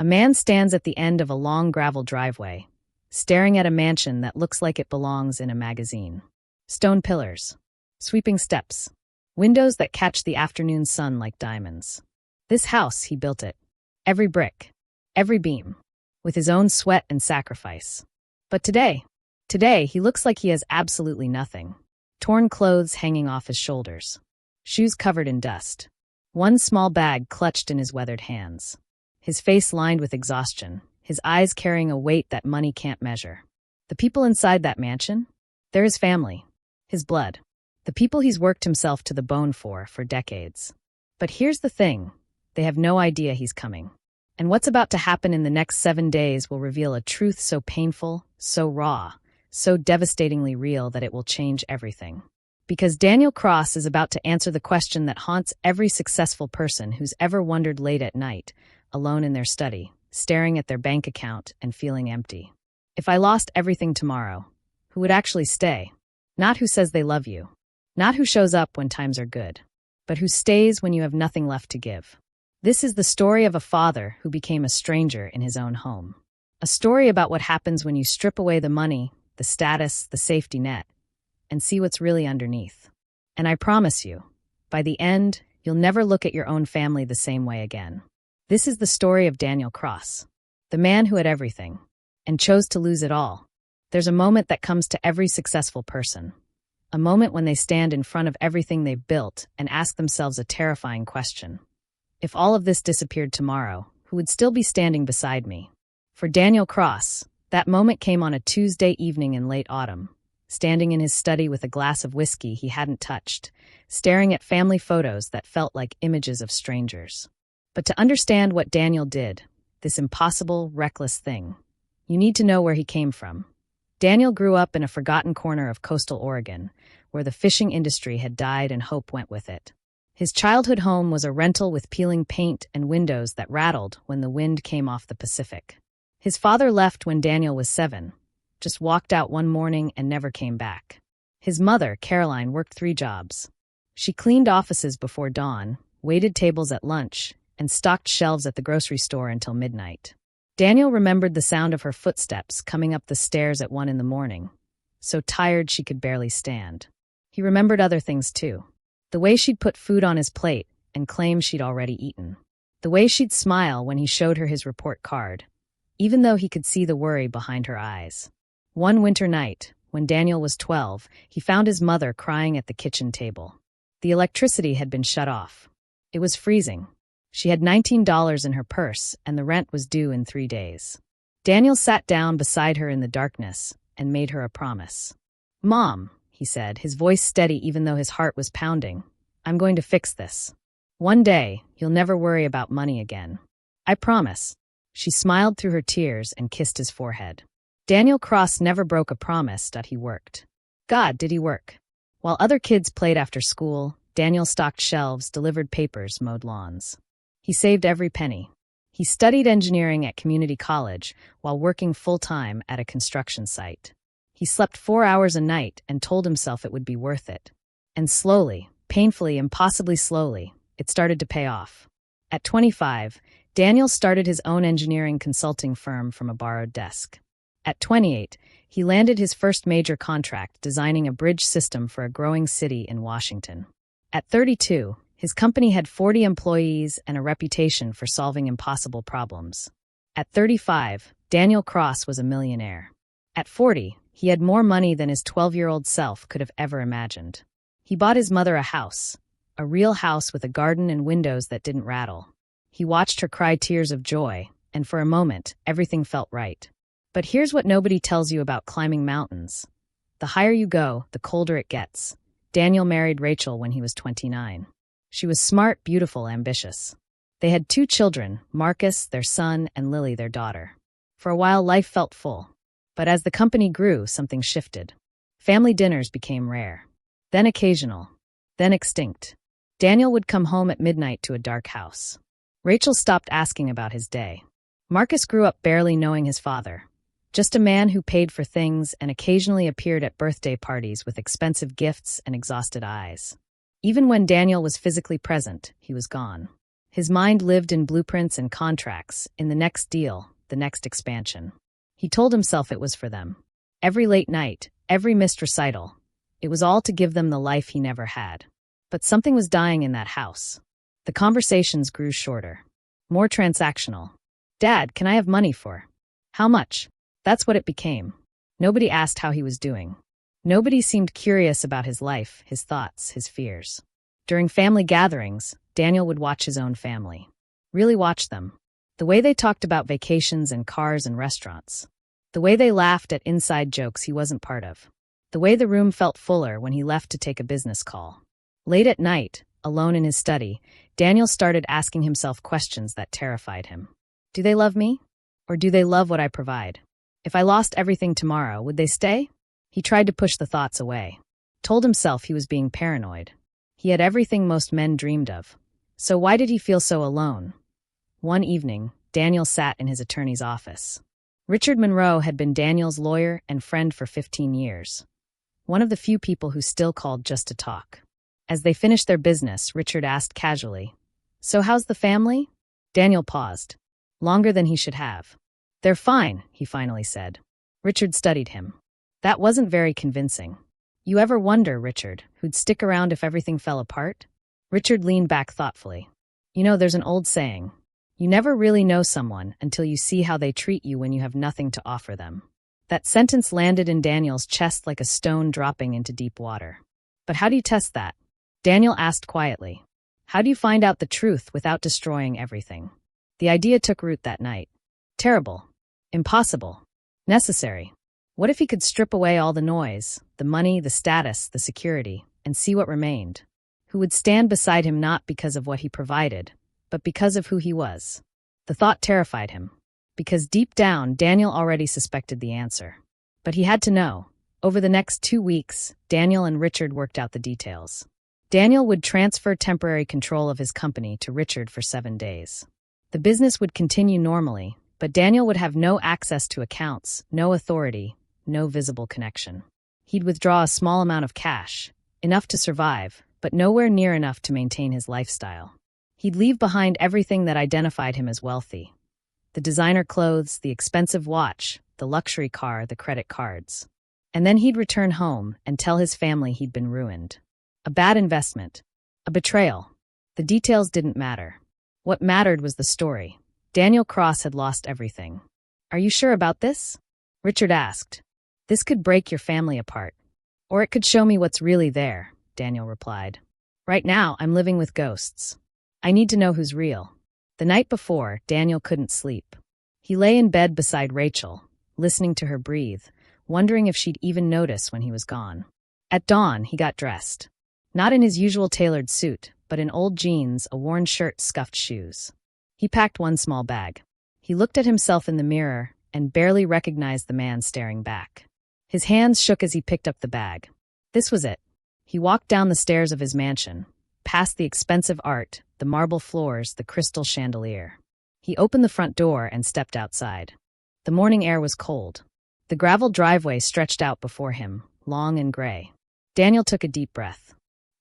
A man stands at the end of a long gravel driveway, staring at a mansion that looks like it belongs in a magazine. Stone pillars, sweeping steps, windows that catch the afternoon sun like diamonds. This house, he built it. Every brick, every beam, with his own sweat and sacrifice. But today, he looks like he has absolutely nothing. Torn clothes hanging off his shoulders, shoes covered in dust, one small bag clutched in his weathered hands. His face lined with exhaustion, his eyes carrying a weight that money can't measure. The people inside that mansion? They're his family, his blood, the people he's worked himself to the bone for decades. But here's the thing, they have no idea he's coming. And what's about to happen in the next 7 days will reveal a truth so painful, so raw, so devastatingly real that it will change everything. Because Daniel Cross is about to answer the question that haunts every successful person who's ever wondered late at night, alone in their study, staring at their bank account and feeling empty. If I lost everything tomorrow, who would actually stay? Not who says they love you. Not who shows up when times are good. But who stays when you have nothing left to give. This is the story of a father who became a stranger in his own home. A story about what happens when you strip away the money, the status, the safety net, and see what's really underneath. And I promise you, by the end, you'll never look at your own family the same way again. This is the story of Daniel Cross, the man who had everything, and chose to lose it all. There's a moment that comes to every successful person. A moment when they stand in front of everything they've built and ask themselves a terrifying question. If all of this disappeared tomorrow, who would still be standing beside me? For Daniel Cross, that moment came on a Tuesday evening in late autumn, standing in his study with a glass of whiskey he hadn't touched, staring at family photos that felt like images of strangers. But to understand what Daniel did, this impossible, reckless thing, you need to know where he came from. Daniel grew up in a forgotten corner of coastal Oregon, where the fishing industry had died and hope went with it. His childhood home was a rental with peeling paint and windows that rattled when the wind came off the Pacific. His father left when Daniel was 7, just walked out one morning and never came back. His mother, Caroline, worked 3 jobs. She cleaned offices before dawn, waited tables at lunch, and stocked shelves at the grocery store until midnight. Daniel remembered the sound of her footsteps coming up the stairs at 1 in the morning, so tired she could barely stand. He remembered other things too. The way she'd put food on his plate and claim she'd already eaten. The way she'd smile when he showed her his report card, even though he could see the worry behind her eyes. One winter night, when Daniel was 12, he found his mother crying at the kitchen table. The electricity had been shut off. It was freezing. She had $19 in her purse, and the rent was due in 3 days. Daniel sat down beside her in the darkness and made her a promise. "Mom," he said, his voice steady even though his heart was pounding, "I'm going to fix this. One day, you'll never worry about money again. I promise." She smiled through her tears and kissed his forehead. Daniel Cross never broke a promise that he worked. God, did he work. While other kids played after school, Daniel stocked shelves, delivered papers, mowed lawns. He saved every penny. He studied engineering at community college while working full-time at a construction site. He slept 4 hours a night and told himself it would be worth it. And slowly, painfully, impossibly slowly, it started to pay off. At 25, Daniel started his own engineering consulting firm from a borrowed desk. At 28, he landed his first major contract designing a bridge system for a growing city in Washington. At 32, his company had 40 employees and a reputation for solving impossible problems. At 35, Daniel Cross was a millionaire. At 40, he had more money than his 12-year-old self could have ever imagined. He bought his mother a house, a real house with a garden and windows that didn't rattle. He watched her cry tears of joy, and for a moment, everything felt right. But here's what nobody tells you about climbing mountains. The higher you go, the colder it gets. Daniel married Rachel when he was 29. She was smart, beautiful, ambitious. They had 2 children, Marcus, their son, and Lily, their daughter. For a while, life felt full. But as the company grew, something shifted. Family dinners became rare. Then occasional. Then extinct. Daniel would come home at midnight to a dark house. Rachel stopped asking about his day. Marcus grew up barely knowing his father. Just a man who paid for things and occasionally appeared at birthday parties with expensive gifts and exhausted eyes. Even when Daniel was physically present, he was gone. His mind lived in blueprints and contracts, in the next deal, the next expansion. He told himself it was for them. Every late night, every missed recital, it was all to give them the life he never had. But something was dying in that house. The conversations grew shorter, more transactional. "Dad, can I have money for?" "How much?" That's what it became. Nobody asked how he was doing. Nobody seemed curious about his life, his thoughts, his fears. During family gatherings, Daniel would watch his own family. Really watch them. The way they talked about vacations and cars and restaurants. The way they laughed at inside jokes he wasn't part of. The way the room felt fuller when he left to take a business call. Late at night, alone in his study, Daniel started asking himself questions that terrified him. Do they love me? Or do they love what I provide? If I lost everything tomorrow, would they stay? He tried to push the thoughts away. Told himself he was being paranoid. He had everything most men dreamed of. So why did he feel so alone? One evening, Daniel sat in his attorney's office. Richard Monroe had been Daniel's lawyer and friend for 15 years. One of the few people who still called just to talk. As they finished their business, Richard asked casually, "So how's the family?" Daniel paused. Longer than he should have. "They're fine," he finally said. Richard studied him. That wasn't very convincing. "You ever wonder, Richard, who'd stick around if everything fell apart?" Richard leaned back thoughtfully. "You know, there's an old saying. You never really know someone until you see how they treat you when you have nothing to offer them." That sentence landed in Daniel's chest like a stone dropping into deep water. "But how do you test that?" Daniel asked quietly. "How do you find out the truth without destroying everything?" The idea took root that night. Terrible. Impossible. Necessary. What if he could strip away all the noise, the money, the status, the security, and see what remained? Who would stand beside him not because of what he provided, but because of who he was? The thought terrified him. Because deep down, Daniel already suspected the answer. But he had to know. Over the next 2 weeks, Daniel and Richard worked out the details. Daniel would transfer temporary control of his company to Richard for 7 days. The business would continue normally, but Daniel would have no access to accounts, no authority, no visible connection. He'd withdraw a small amount of cash, enough to survive, but nowhere near enough to maintain his lifestyle. He'd leave behind everything that identified him as wealthy. The designer clothes, the expensive watch, the luxury car, the credit cards. And then he'd return home and tell his family he'd been ruined. A bad investment. A betrayal. The details didn't matter. What mattered was the story. Daniel Cross had lost everything. "Are you sure about this?" Richard asked. "This could break your family apart. Or it could show me what's really there," Daniel replied. "Right now, I'm living with ghosts. I need to know who's real." The night before, Daniel couldn't sleep. He lay in bed beside Rachel, listening to her breathe, wondering if she'd even notice when he was gone. At dawn, he got dressed. Not in his usual tailored suit, but in old jeans, a worn shirt, scuffed shoes. He packed one small bag. He looked at himself in the mirror and barely recognized the man staring back. His hands shook as he picked up the bag. This was it. He walked down the stairs of his mansion, past the expensive art, the marble floors, the crystal chandelier. He opened the front door and stepped outside. The morning air was cold. The gravel driveway stretched out before him, long and gray. Daniel took a deep breath.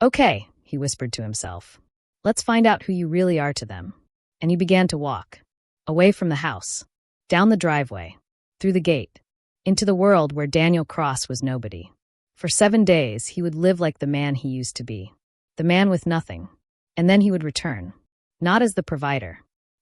"Okay," he whispered to himself. "Let's find out who you really are to them." And he began to walk. Away from the house. Down the driveway. Through the gate. Into the world where Daniel Cross was nobody. For 7 days, he would live like the man he used to be. The man with nothing. And then he would return. Not as the provider.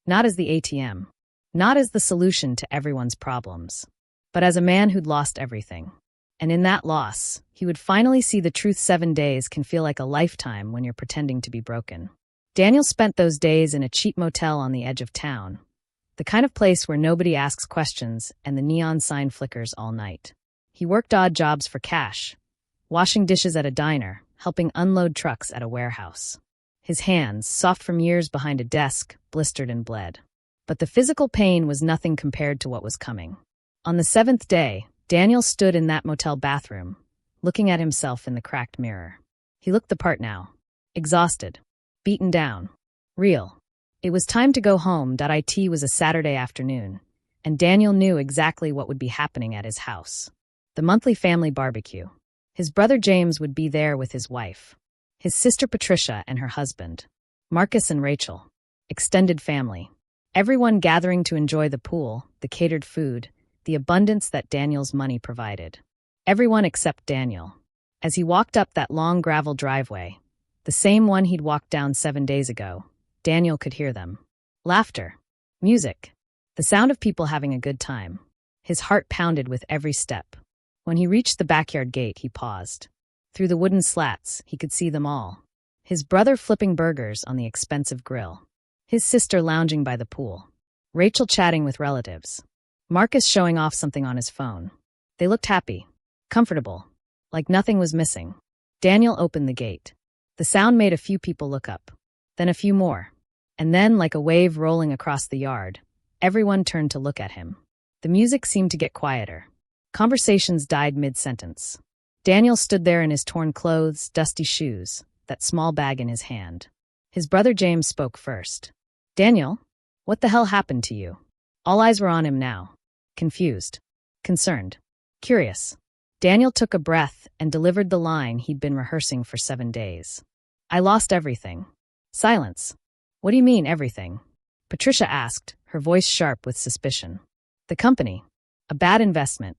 Not as the ATM. Not as the solution to everyone's problems. But as a man who'd lost everything. And in that loss, he would finally see the truth. 7 days can feel like a lifetime when you're pretending to be broken. Daniel spent those days in a cheap motel on the edge of town. The kind of place where nobody asks questions and the neon sign flickers all night. He worked odd jobs for cash. Washing dishes at a diner, helping unload trucks at a warehouse. His hands, soft from years behind a desk, blistered and bled. But the physical pain was nothing compared to what was coming. On the 7th day, Daniel stood in that motel bathroom, looking at himself in the cracked mirror. He looked the part now. Exhausted. Beaten down. Real. It was time to go home. It was a Saturday afternoon, and Daniel knew exactly what would be happening at his house. The monthly family barbecue. His brother James would be there with his wife. His sister Patricia and her husband. Marcus and Rachel. extended family. Everyone gathering to enjoy the pool, the catered food, the abundance that Daniel's money provided. Everyone except Daniel. As he walked up that long gravel driveway, the same one he'd walked down 7 days ago, Daniel could hear them. Laughter. Music. The sound of people having a good time. His heart pounded with every step. When he reached the backyard gate, he paused. Through the wooden slats, he could see them all. His brother flipping burgers on the expensive grill. His sister lounging by the pool. Rachel chatting with relatives. Marcus showing off something on his phone. They looked happy, comfortable, like nothing was missing. Daniel opened the gate. The sound made a few people look up, then a few more. And then, like a wave rolling across the yard, everyone turned to look at him. The music seemed to get quieter. Conversations died mid-sentence. Daniel stood there in his torn clothes, dusty shoes, that small bag in his hand. His brother James spoke first. "Daniel, what the hell happened to you?" All eyes were on him now. Confused. Concerned. Curious. Daniel took a breath and delivered the line he'd been rehearsing for 7 days. "I lost everything." Silence. "What do you mean, everything?" Patricia asked, her voice sharp with suspicion. "The company. A bad investment.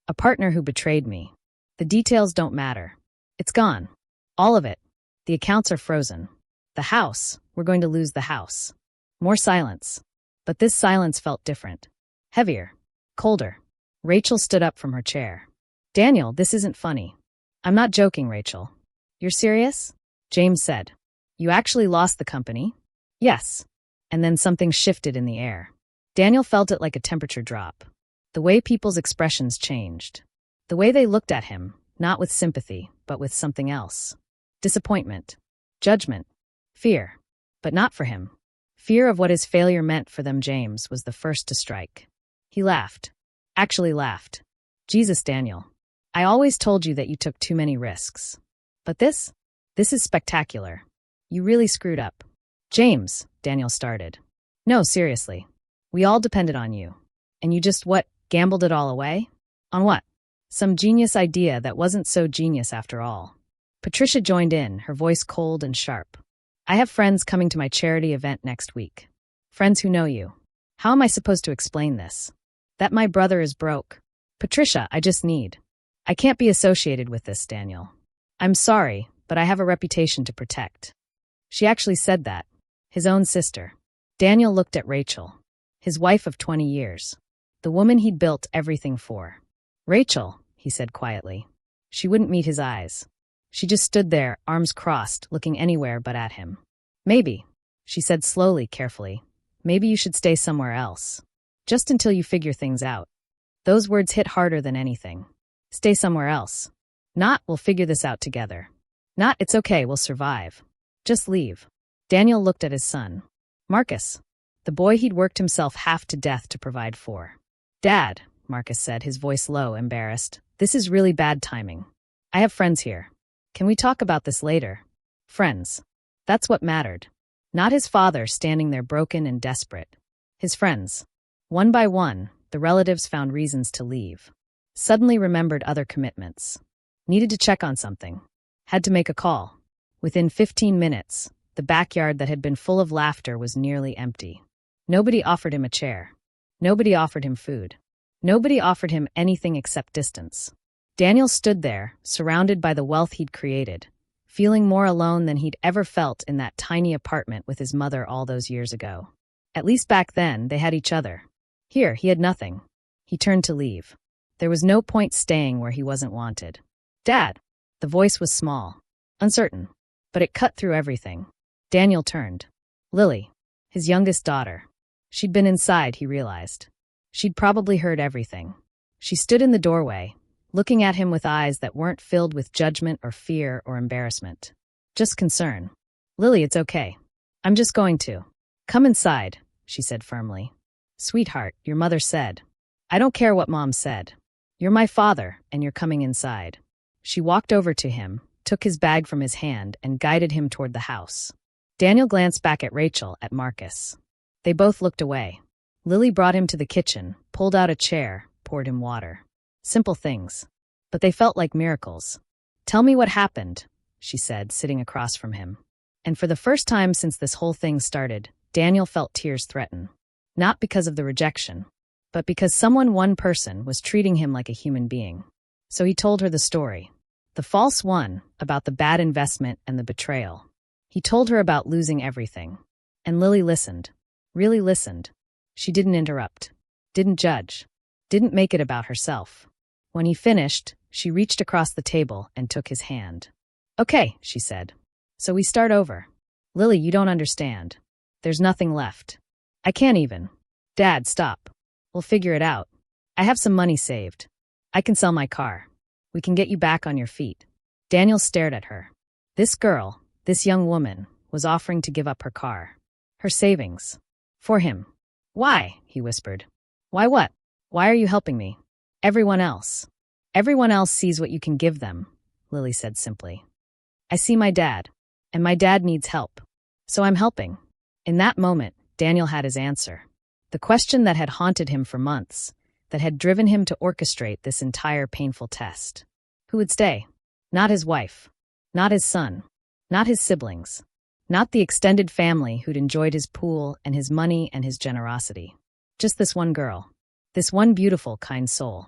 A partner who betrayed me. The details don't matter. It's gone. All of it. The accounts are frozen. The house. We're going to lose the house." More silence. But this silence felt different. Heavier. Colder. Rachel stood up from her chair. "Daniel, this isn't funny." "I'm not joking, Rachel." "You're serious?" James said. "You actually lost the company?" "Yes." And then something shifted in the air. Daniel felt it like a temperature drop. The way people's expressions changed. The way they looked at him, not with sympathy, but with something else. Disappointment. Judgment. Fear. But not for him. Fear of what his failure meant for them. James was the first to strike. He laughed. Actually laughed. "Jesus, Daniel. I always told you that you took too many risks. But this is spectacular. You really screwed up." "James," Daniel started. "No, seriously. We all depended on you. And you just gambled it all away? On what? Some genius idea that wasn't so genius after all." Patricia joined in, her voice cold and sharp. "I have friends coming to my charity event next week. Friends who know you. How am I supposed to explain this? That my brother is broke. Patricia, I can't be associated with this, Daniel. I'm sorry, but I have a reputation to protect." She actually said that. His own sister. Daniel looked at Rachel. His wife of 20 years. The woman he'd built everything for. "Rachel," he said quietly. She wouldn't meet his eyes. She just stood there, arms crossed, looking anywhere but at him. "Maybe," she said slowly, carefully. "Maybe you should stay somewhere else. Just until you figure things out." Those words hit harder than anything. Stay somewhere else. Not, "We'll figure this out together." Not, "It's okay, we'll survive." Just leave. Daniel looked at his son. Marcus. The boy he'd worked himself half to death to provide for. "Dad," Marcus said, his voice low, embarrassed. "This is really bad timing. I have friends here. Can we talk about this later?" Friends. That's what mattered. Not his father standing there broken and desperate. His friends. One by one, the relatives found reasons to leave. Suddenly remembered other commitments. Needed to check on something. Had to make a call. Within 15 minutes, the backyard that had been full of laughter was nearly empty. Nobody offered him a chair. Nobody offered him food. Nobody offered him anything except distance. Daniel stood there, surrounded by the wealth he'd created, feeling more alone than he'd ever felt in that tiny apartment with his mother all those years ago. At least back then, they had each other. Here, he had nothing. He turned to leave. There was no point staying where he wasn't wanted. "Dad!" The voice was small, uncertain, but it cut through everything. Daniel turned. Lily, his youngest daughter. She'd been inside, he realized. She'd probably heard everything. She stood in the doorway, looking at him with eyes that weren't filled with judgment or fear or embarrassment. Just concern. "Lily, it's okay. I'm just going to." "Come inside," she said firmly. "Sweetheart, your mother said." "I don't care what Mom said. You're my father, and you're coming inside." She walked over to him, took his bag from his hand, and guided him toward the house. Daniel glanced back at Rachel, at Marcus. They both looked away. Lily brought him to the kitchen, pulled out a chair, poured him water. Simple things. But they felt like miracles. "Tell me what happened," she said, sitting across from him. And for the first time since this whole thing started, Daniel felt tears threaten. Not because of the rejection, but because one person, was treating him like a human being. So he told her the story. The false one, about the bad investment and the betrayal. He told her about losing everything. And Lily listened. Really listened. She didn't interrupt. Didn't judge. Didn't make it about herself. When he finished, she reached across the table and took his hand. Okay, she said. So we start over. Lily, you don't understand. There's nothing left. I can't even. Dad, stop. We'll figure it out. I have some money saved. I can sell my car. We can get you back on your feet. Daniel stared at her. This girl, this young woman, was offering to give up her car. Her savings. For him. Why? He whispered. Why what? Why are you helping me? Everyone else. Everyone else sees what you can give them, Lily said simply. I see my dad, and my dad needs help. So I'm helping. In that moment, Daniel had his answer. The question that had haunted him for months, that had driven him to orchestrate this entire painful test. Who would stay? Not his wife. Not his son. Not his siblings. Not the extended family who'd enjoyed his pool and his money and his generosity. Just this one girl. This one beautiful, kind soul.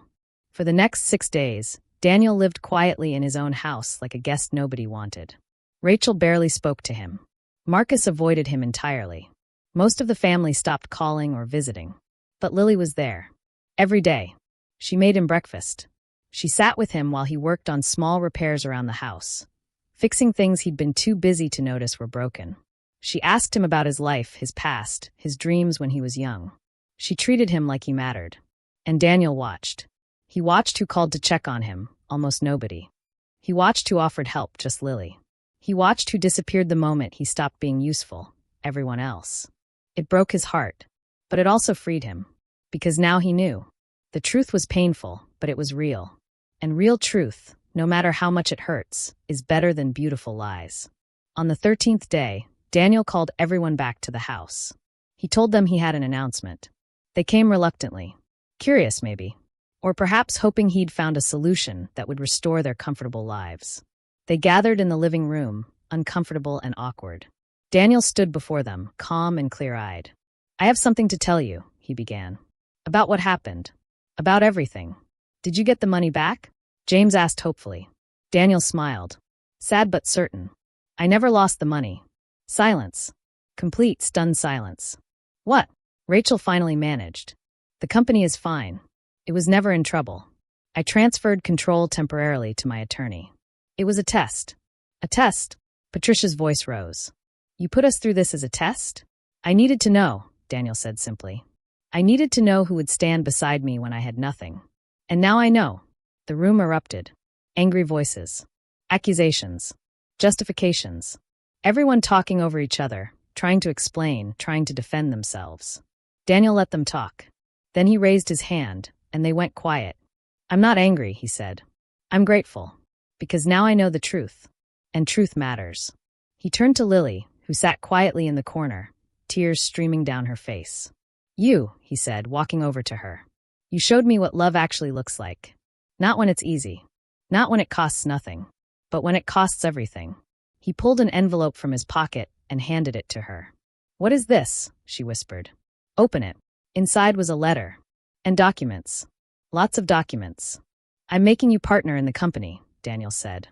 For the next 6 days, Daniel lived quietly in his own house like a guest nobody wanted. Rachel barely spoke to him. Marcus avoided him entirely. Most of the family stopped calling or visiting. But Lily was there. Every day. She made him breakfast. She sat with him while he worked on small repairs around the house, fixing things he'd been too busy to notice were broken. She asked him about his life, his past, his dreams when he was young. She treated him like he mattered. And Daniel watched. He watched who called to check on him, almost nobody. He watched who offered help, just Lily. He watched who disappeared the moment he stopped being useful, everyone else. It broke his heart, but it also freed him. Because now he knew. The truth was painful, but it was real. And real truth, no matter how much it hurts, is better than beautiful lies. On the 13th day, Daniel called everyone back to the house. He told them he had an announcement. They came reluctantly. Curious, maybe. Or perhaps hoping he'd found a solution that would restore their comfortable lives. They gathered in the living room, uncomfortable and awkward. Daniel stood before them, calm and clear-eyed. I have something to tell you, he began. About what happened. About everything. Did you get the money back? James asked hopefully. Daniel smiled. Sad but certain. I never lost the money. Silence. Complete, stunned silence. What? Rachel finally managed. The company is fine. It was never in trouble. I transferred control temporarily to my attorney. It was a test. A test? Patricia's voice rose. You put us through this as a test? I needed to know, Daniel said simply. I needed to know who would stand beside me when I had nothing. And now I know. The room erupted. Angry voices. Accusations. Justifications. Everyone talking over each other, trying to explain, trying to defend themselves. Daniel let them talk. Then he raised his hand, and they went quiet. I'm not angry, he said. I'm grateful. Because now I know the truth. And truth matters. He turned to Lily, who sat quietly in the corner, tears streaming down her face. You, he said, walking over to her. You showed me what love actually looks like. Not when it's easy. Not when it costs nothing. But when it costs everything. He pulled an envelope from his pocket and handed it to her. What is this? She whispered. Open it. Inside was a letter. And documents. Lots of documents. I'm making you partner in the company, Daniel said.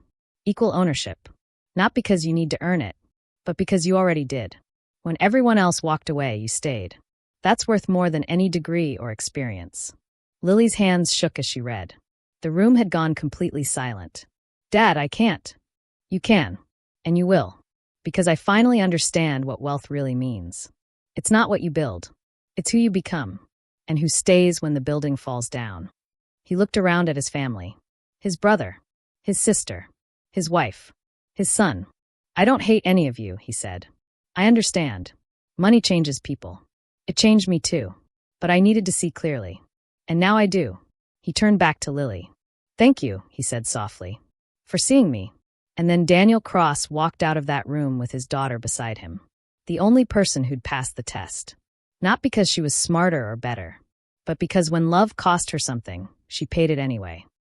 Equal ownership. Not because you need to earn it, but because you already did. When everyone else walked away, you stayed. That's worth more than any degree or experience. Lily's hands shook as she read. The room had gone completely silent. Dad, I can't. You can. And you will. Because I finally understand what wealth really means. It's not what you build. It's who you become. And who stays when the building falls down. He looked around at his family. His brother. His sister. His wife. His son. I don't hate any of you, he said. I understand. Money changes people. It changed me too. But I needed to see clearly. And now I do. He turned back to Lily. Thank you, he said softly. For seeing me. And then Daniel Cross walked out of that room with his daughter beside him. The only person who'd passed the test. Not because she was smarter or better, but because when love cost her something, she paid it anyway.